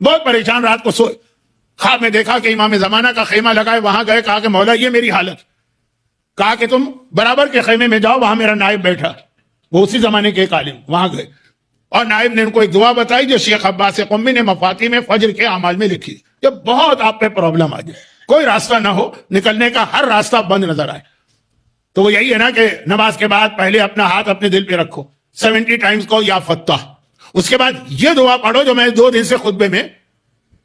بہت پریشان، رات کو سوئے، خواب میں دیکھا کہ امام زمانہ کا خیمہ لگائے، وہاں گئے، کہا کہ مولا یہ میری حالت، کہا کہ تم برابر کے خیمے میں جاؤ، وہاں میرا نائب بیٹھا، وہ اسی زمانے کے ایک عالم، وہاں گئے اور نائب نے ان کو ایک دعا بتائی جو شیخ عباس قمی نے مفاتیح میں فجر کے اعمال میں لکھی. جب بہت آپ پہ پرابلم آ جائے، کوئی راستہ نہ ہو، نکلنے کا ہر راستہ بند نظر آئے، تو وہ یہی ہے نا کہ نماز کے بعد پہلے اپنا ہاتھ اپنے دل پہ رکھو 70 ٹائمز کو یا فتح، اس کے بعد یہ دعا پڑھو جو میں 2 دن سے خطبے میں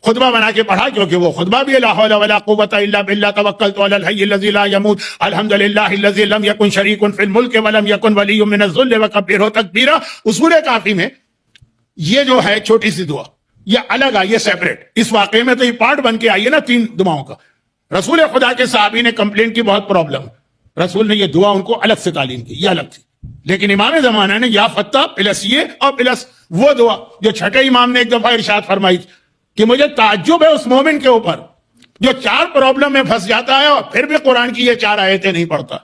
خطبہ بنا کے پڑھا، کیونکہ وہ خطبہ بھی لا حول ولا قوت الا باللہ توکلت علی الحی الذی لا یموت الحمدللہ الذی لم یکن شریک فی الملک ولم یکن ولی من الذل وکبرہ تکبیرا. اصول کافی میں یہ جو ہے چھوٹی سی دعا یہ الگ آئی ہے، سیپریٹ. اس واقعے میں تو یہ پارٹ بن کے آئی ہے نا 3 دعاؤں کا. رسول خدا کے صحابی نے کمپلین کی بہت پرابلم، رسول نے یہ دعا ان کو الگ سے تعلیم کی، یہ الگ تھی. لیکن امام زمانہ نے یا فتح پلس یہ اور پلس وہ دعا جو چھٹے امام نے ایک دفعہ ارشاد فرمائی کہ مجھے تعجب ہے اس مومن کے اوپر جو 4 پرابلم میں پھنس جاتا ہے اور پھر بھی قرآن کی یہ 4 آیتیں نہیں پڑھتا.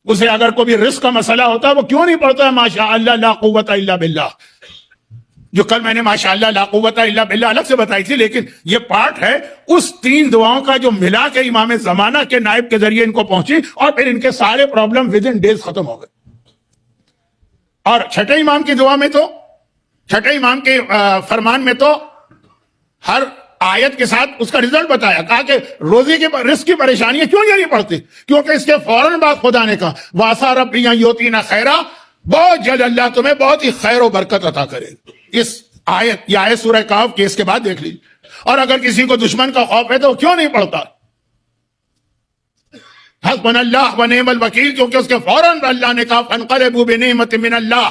اسے اگر کوئی رزق کا مسئلہ ہوتا ہے وہ کیوں نہیں پڑھتا ہے ماشاء اللہ لا قوت الا باللہ، جو کل میں نے ماشاء اللہ لا قوت الا باللہ الگ سے بتائی تھی، لیکن یہ پارٹ ہے اس 3 دعاؤں کا جو ملا کے امام زمانہ کے نائب کے ذریعے ان کو پہنچی اور پھر ان کے سارے پرابلم ود ان ڈیز ختم ہو گئے. اور چھٹے امام کی دعا میں تو، چھٹے امام کے فرمان میں تو ہر آیت کے ساتھ اس کا رزلٹ بتایا، کہا کہ روزی کے رزق کی پریشانی ہے، کیوں یہ نہیں پڑھتے؟ کیونکہ اس کے فوراً بعد خدا نے کہا وَعَسَىٰ رَبِّي أَن يُؤْتِينَا خَيْرًا، بہت جلد اللہ تمہیں بہت ہی خیر و برکت عطا کرے. اس آیت، یہ آیت سورہ کہف کے اس کے بعد دیکھ لیجیے. اور اگر کسی کو دشمن کا خوف ہے تو کیوں نہیں پڑھتا حسبنا اللہ ونعم الوکیل، کیونکہ اس کے فوراً اللہ نے کہا فانقلبوا بنعمت من اللہ،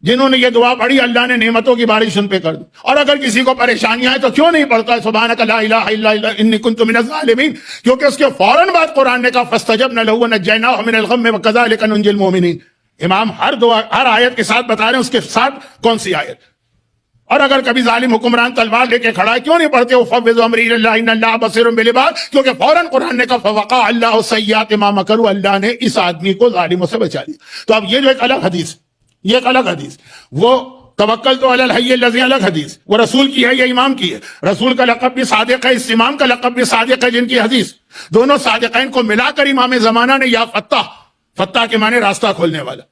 جنہوں نے یہ دعا پڑھی اللہ نے نعمتوں کی بارش ان پہ کر دی. اور اگر کسی کو پریشانیاں ہیں تو کیوں نہیں پڑھتا سبحانک لا الہ الا انت انی کنت من الظالمین، کیونکہ اس کے فوراً بعد قرآن نے کہا فاستجبنا له ونجیناہ من الغم وکذلک ننجی المؤمنین. امام ہر دعا، ہر آیت کے ساتھ بتا رہے ہیں اس کے ساتھ کون سی آیت. اور اگر کبھی ظالم حکمران تلوار لے کے کھڑا ہے کیوں نہیں پڑھتے وفوض امری الی اللہ ان اللہ بصیر بالعباد، کیونکہ فوراً قرآن نے کہا فوقع اللہ سیئات ما مکروا، اللہ نے اس آدمی کو ظالموں سے بچا لیا. تو اب یہ جو ایک الگ حدیث، یہ ایک الگ حدیث، وہ توکلت علی الحی الذی الگ حدیث، وہ رسول کی ہے یا امام کی ہے. رسول کا لقب بھی صادق ہے، اس امام کا لقب بھی صادق ہے جن کی حدیث. دونوں صادقین کو ملا کر امام زمانہ نے یا فتح، فتح کے معنی راستہ کھولنے والا.